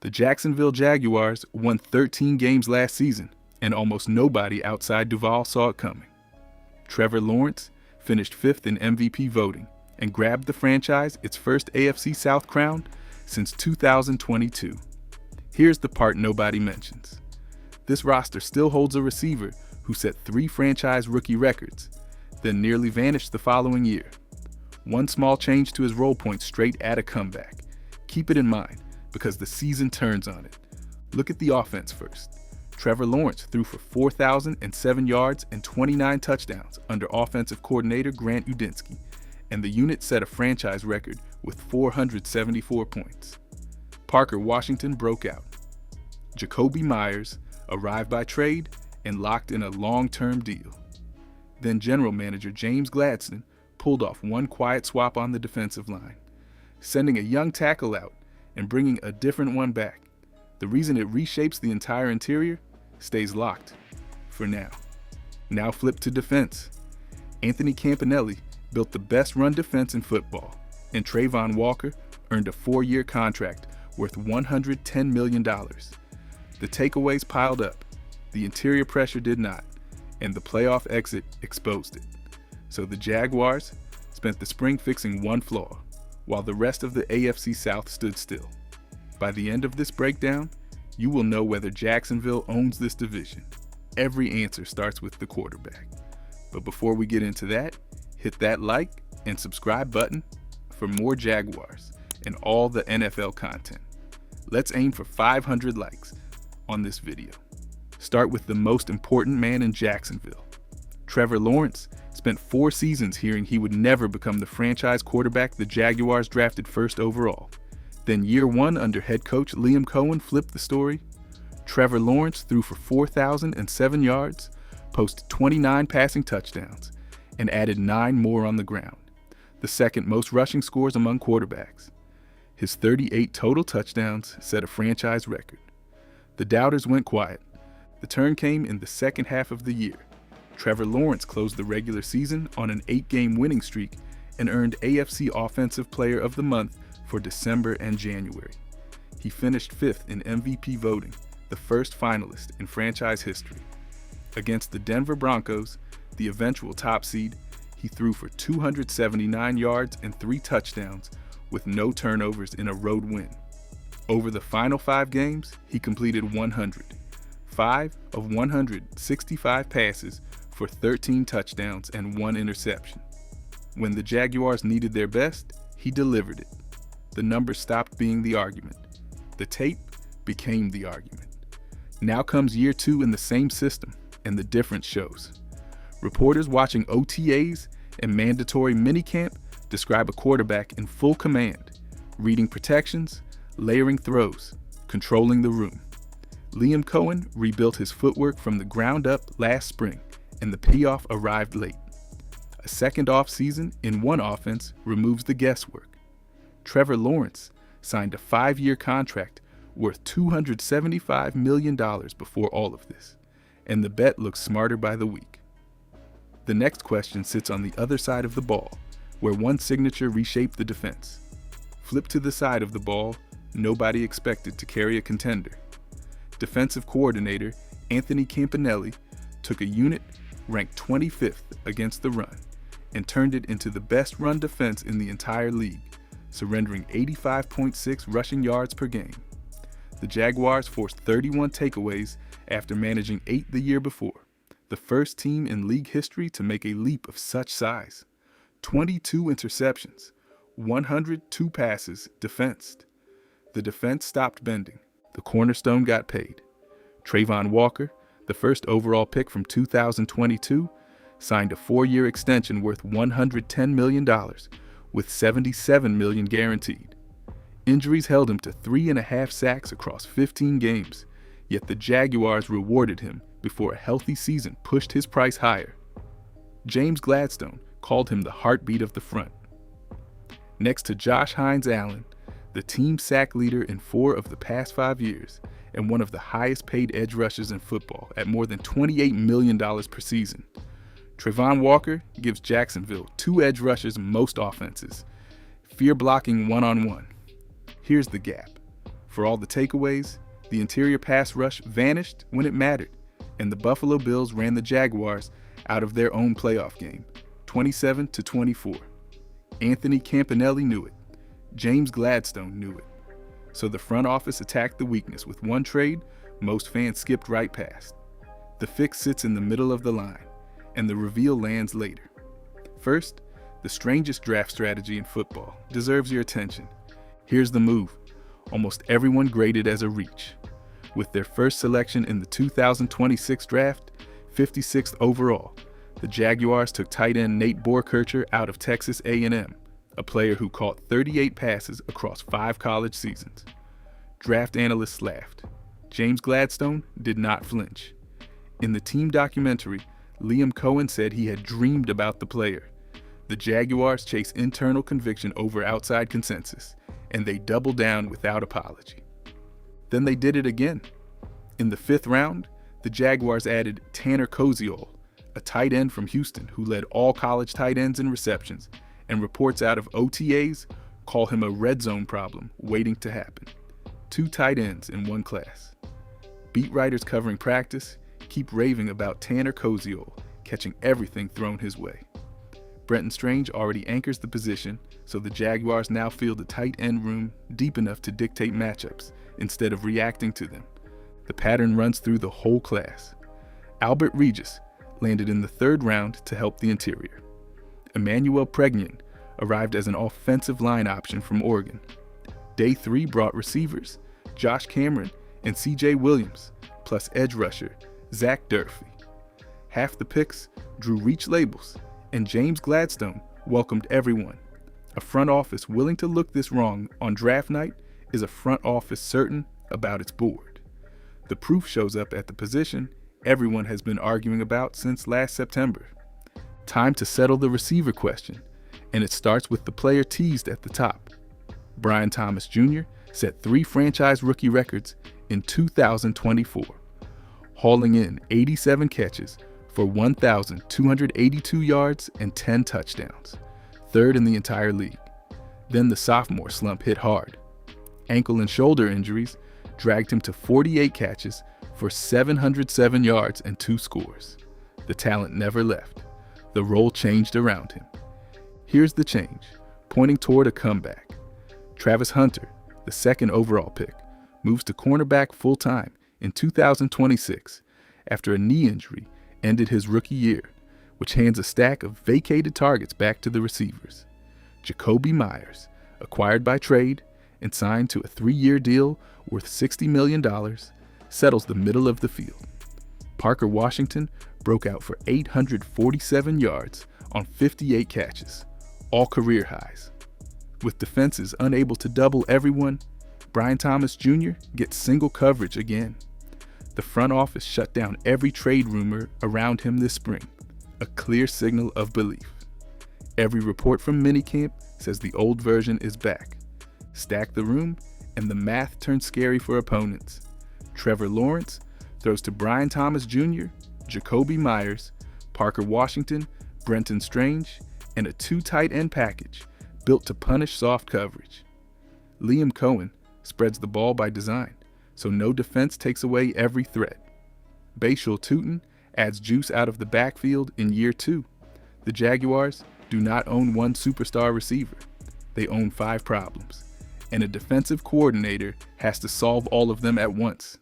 The Jacksonville Jaguars won 13 games last season, and almost nobody outside Duval saw it coming. Trevor Lawrence finished 5th in MVP voting and grabbed the franchise its first AFC South crown since 2022. Here's the part nobody mentions. This roster still holds a receiver who set 3 franchise rookie records, then nearly vanished the following year. One small change to his roll point straight at a comeback. Keep it in mind, because the season turns on it. Look at the offense first. Trevor Lawrence threw for 4,007 yards and 29 touchdowns under offensive coordinator Grant Udinski, and the unit set a franchise record with 474 points. Parker Washington broke out. Jacoby Myers arrived by trade and locked in a long-term deal. Then general manager James Gladstone pulled off one quiet swap on the defensive line, sending a young tackle out and bringing a different one back. The reason it reshapes the entire interior stays locked for now. Now flip to defense. Anthony Campanelli built the best run defense in football, and Trayvon Walker earned a 4-year contract worth $110 million. The takeaways piled up, the interior pressure did not, and the playoff exit exposed it. So the Jaguars spent the spring fixing one flaw, while the rest of the AFC South stood still. By the end of this breakdown, you will know whether Jacksonville owns this division. Every answer starts with the quarterback. But before we get into that, hit that like and subscribe button for more Jaguars and all the NFL content. Let's aim for 500 likes on this video. Start with the most important man in Jacksonville. Trevor Lawrence spent 4 seasons hearing he would never become the franchise quarterback the Jaguars drafted first overall. Then year 1 under head coach Liam Cohen flipped the story. Trevor Lawrence threw for 4,007 yards, posted 29 passing touchdowns, and added 9 more on the ground, the second most rushing scores among quarterbacks. His 38 total touchdowns set a franchise record. The doubters went quiet. The turn came in the second half of the year. Trevor Lawrence closed the regular season on an 8-game winning streak and earned AFC Offensive Player of the Month for December and January. He finished 5th in MVP voting, the first finalist in franchise history. Against the Denver Broncos, the eventual top seed, he threw for 279 yards and 3 touchdowns with no turnovers in a road win. Over the final 5 games, he completed 5 of 165 passes for 13 touchdowns and 1 interception. When the Jaguars needed their best, he delivered it. The numbers stopped being the argument. The tape became the argument. Now comes year 2 in the same system, and the difference shows. Reporters watching OTAs and mandatory minicamp describe a quarterback in full command, reading protections, layering throws, controlling the room. Liam Cohen rebuilt his footwork from the ground up last spring, and the payoff arrived late. A second off-season in one offense removes the guesswork. Trevor Lawrence signed a 5-year contract worth $275 million before all of this, and the bet looks smarter by the week. The next question sits on the other side of the ball, where one signature reshaped the defense. Flip to the side of the ball nobody expected to carry a contender. Defensive coordinator Anthony Campanelli took a unit ranked 25th against the run and turned it into the best run defense in the entire league, surrendering 85.6 rushing yards per game. The Jaguars forced 31 takeaways after managing 8 the year before, the first team in league history to make a leap of such size. 22 interceptions, 102 passes defensed. The defense stopped bending. The cornerstone got paid. Trayvon Walker, the first overall pick from 2022, signed a 4-year extension worth $110 million, with $77 million guaranteed. Injuries held him to 3.5 sacks across 15 games, yet the Jaguars rewarded him before a healthy season pushed his price higher. James Gladstone called him the heartbeat of the front. Next to Josh Hines-Allen, the team sack leader in 4 of the past 5 years, and one of the highest paid edge rushers in football at more than $28 million per season. Trayvon Walker gives Jacksonville 2 edge rushers most offenses, fear blocking one-on-one. Here's the gap. For all the takeaways, the interior pass rush vanished when it mattered, and the Buffalo Bills ran the Jaguars out of their own playoff game, 27-24. Anthony Campanelli knew it. James Gladstone knew it. So the front office attacked the weakness with one trade most fans skipped right past. The fix sits in the middle of the line, and the reveal lands later. First, the strangest draft strategy in football deserves your attention. Here's the move. Almost everyone graded as a reach. With their first selection in the 2026 draft, 56th overall, the Jaguars took tight end Nate Boerkircher out of Texas A&M, a player who caught 38 passes across 5 college seasons. Draft analysts laughed. James Gladstone did not flinch. In the team documentary, Liam Cohen said he had dreamed about the player. The Jaguars chase internal conviction over outside consensus, and they double down without apology. Then they did it again. In the 5th round, the Jaguars added Tanner Koziol, a tight end from Houston who led all college tight ends in receptions, and reports out of OTAs call him a red zone problem waiting to happen. 2 tight ends in one class. Beat writers covering practice keep raving about Tanner Koziol catching everything thrown his way. Brenton Strange already anchors the position, so the Jaguars now field a tight end room deep enough to dictate matchups instead of reacting to them. The pattern runs through the whole class. Albert Regis landed in the 3rd round to help the interior. Emmanuel Pregnian arrived as an offensive line option from Oregon. Day 3 brought receivers Josh Cameron and C.J. Williams, plus edge rusher Zach Durfee. Half the picks drew reach labels, and James Gladstone welcomed everyone. A front office willing to look this wrong on draft night is a front office certain about its board. The proof shows up at the position everyone has been arguing about since last September. Time to settle the receiver question, and it starts with the player teased at the top. Brian Thomas Jr. set 3 franchise rookie records in 2024, hauling in 87 catches for 1,282 yards and 10 touchdowns, 3rd in the entire league. Then the sophomore slump hit hard. Ankle and shoulder injuries dragged him to 48 catches for 707 yards and 2 scores. The talent never left. The role changed around him. Here's the change, pointing toward a comeback. Travis Hunter, the 2nd overall pick, moves to cornerback full-time in 2026 after a knee injury ended his rookie year, which hands a stack of vacated targets back to the receivers. Jakobi Meyers, acquired by trade and signed to a 3-year deal worth $60 million, settles the middle of the field. Parker Washington broke out for 847 yards on 58 catches, all career highs. With defenses unable to double everyone, Brian Thomas Jr. gets single coverage again. The front office shut down every trade rumor around him this spring, a clear signal of belief. Every report from minicamp says the old version is back. Stack the room, and the math turns scary for opponents. Trevor Lawrence throws to Brian Thomas Jr., Jakobi Meyers, Parker Washington, Brenton Strange, and a 2 tight end package built to punish soft coverage. Liam Cohen spreads the ball by design, so no defense takes away every threat. Bashal Tutin adds juice out of the backfield in year 2. The Jaguars do not own one superstar receiver. They own 5 problems, and a defensive coordinator has to solve all of them at once,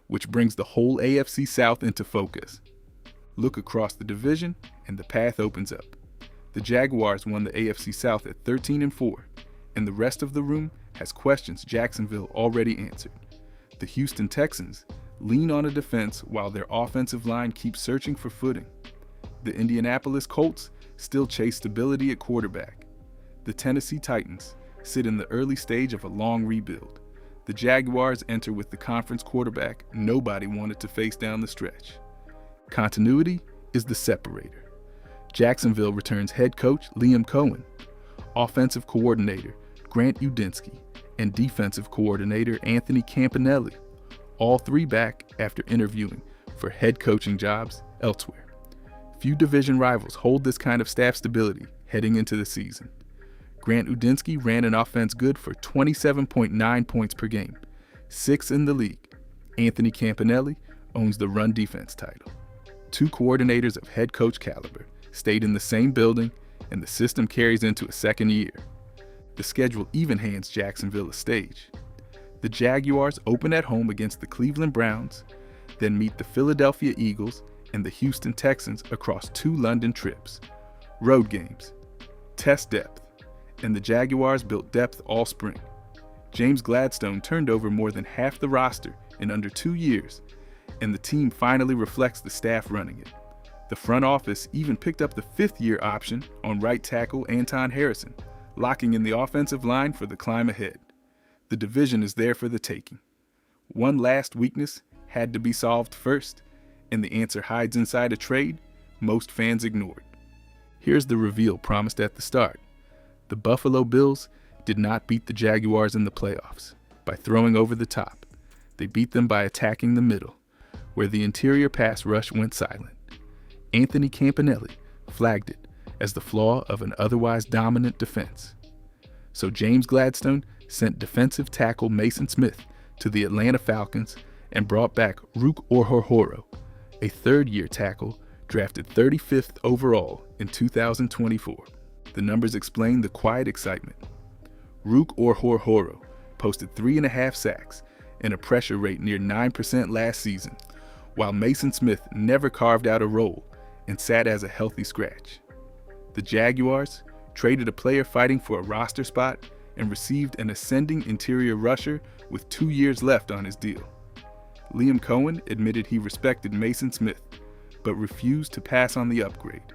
which brings the whole AFC South into focus. Look across the division, and the path opens up. The Jaguars won the AFC South at 13-4, and the rest of the room has questions Jacksonville already answered. The Houston Texans lean on a defense while their offensive line keeps searching for footing. The Indianapolis Colts still chase stability at quarterback. The Tennessee Titans sit in the early stage of a long rebuild. The Jaguars enter with the conference quarterback nobody wanted to face down the stretch. Continuity is the separator. Jacksonville returns head coach Liam Cohen, offensive coordinator Grant Udinski, and defensive coordinator Anthony Campanelli, all 3 back after interviewing for head coaching jobs elsewhere. Few division rivals hold this kind of staff stability heading into the season. Grant Udinski ran an offense good for 27.9 points per game, 6th in the league. Anthony Campanelli owns the run defense title. 2 coordinators of head coach caliber stayed in the same building, and the system carries into a second year. The schedule even hands Jacksonville a stage. The Jaguars open at home against the Cleveland Browns, then meet the Philadelphia Eagles and the Houston Texans across 2 London trips. Road games, test depth, and the Jaguars built depth all spring. James Gladstone turned over more than half the roster in under 2 years, and the team finally reflects the staff running it. The front office even picked up the 5th-year option on right tackle Anton Harrison, locking in the offensive line for the climb ahead. The division is there for the taking. One last weakness had to be solved first, and the answer hides inside a trade most fans ignored. Here's the reveal promised at the start. The Buffalo Bills did not beat the Jaguars in the playoffs by throwing over the top. They beat them by attacking the middle, where the interior pass rush went silent. Anthony Campanelli flagged it as the flaw of an otherwise dominant defense. So James Gladstone sent defensive tackle Mason Smith to the Atlanta Falcons and brought back Rook Orhorhoro, a 3rd-year tackle drafted 35th overall in 2024. The numbers explain the quiet excitement. Rook Orhorhoro posted 3.5 sacks and a pressure rate near 9% last season, while Mason Smith never carved out a role and sat as a healthy scratch. The Jaguars traded a player fighting for a roster spot and received an ascending interior rusher with 2 years left on his deal. Liam Cohen admitted he respected Mason Smith, but refused to pass on the upgrade.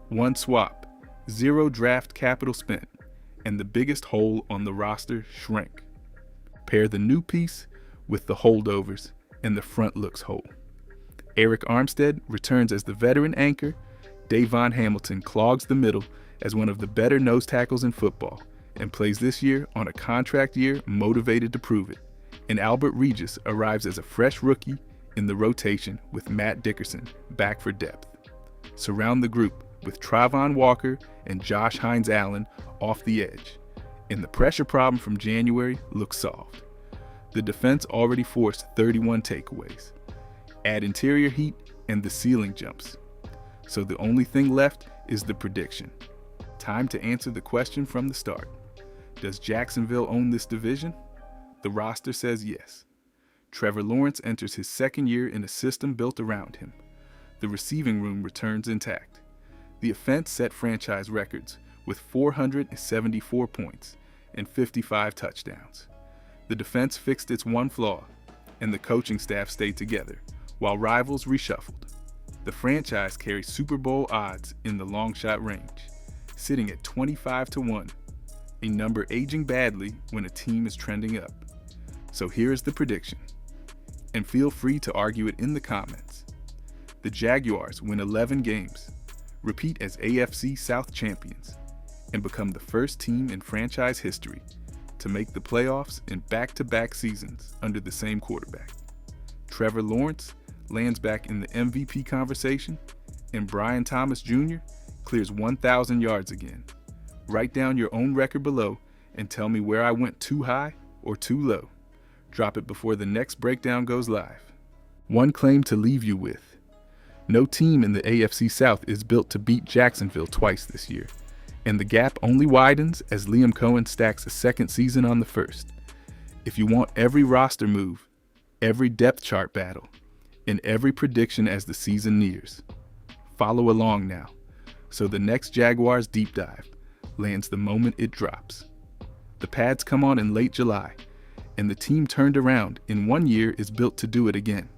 1 swap, 0 draft capital spent, and the biggest hole on the roster shrank. Pair the new piece with the holdovers, and the front looks whole. Eric Armstead returns as the veteran anchor. Davon Hamilton clogs the middle as one of the better nose tackles in football and plays this year on a contract year motivated to prove it. And Albert Regis arrives as a fresh rookie in the rotation with Matt Dickerson back for depth. Surround the group with Travon Walker and Josh Hines-Allen off the edge, and the pressure problem from January looks solved. The defense already forced 31 takeaways. Add interior heat and the ceiling jumps. So the only thing left is the prediction. Time to answer the question from the start. Does Jacksonville own this division? The roster says yes. Trevor Lawrence enters his 2nd year in a system built around him. The receiving room returns intact. The offense set franchise records with 474 points and 55 touchdowns. The defense fixed its one flaw, and the coaching staff stayed together, while rivals reshuffled. The franchise carries Super Bowl odds in the long shot range, sitting at 25-1, a number aging badly when a team is trending up. So here is the prediction, and feel free to argue it in the comments. The Jaguars win 11 games, repeat as AFC South champions, and become the first team in franchise history to make the playoffs in back-to-back seasons under the same quarterback. Trevor Lawrence lands back in the MVP conversation, and Brian Thomas Jr. clears 1,000 yards again. Write down your own record below and tell me where I went too high or too low. Drop it before the next breakdown goes live. One claim to leave you with. No team in the AFC South is built to beat Jacksonville twice this year, and the gap only widens as Liam Cohen stacks a 2nd season on the 1st. If you want every roster move, every depth chart battle, and every prediction as the season nears, follow along now, so the next Jaguars deep dive lands the moment it drops. The pads come on in late July, and the team turned around in 1 year is built to do it again.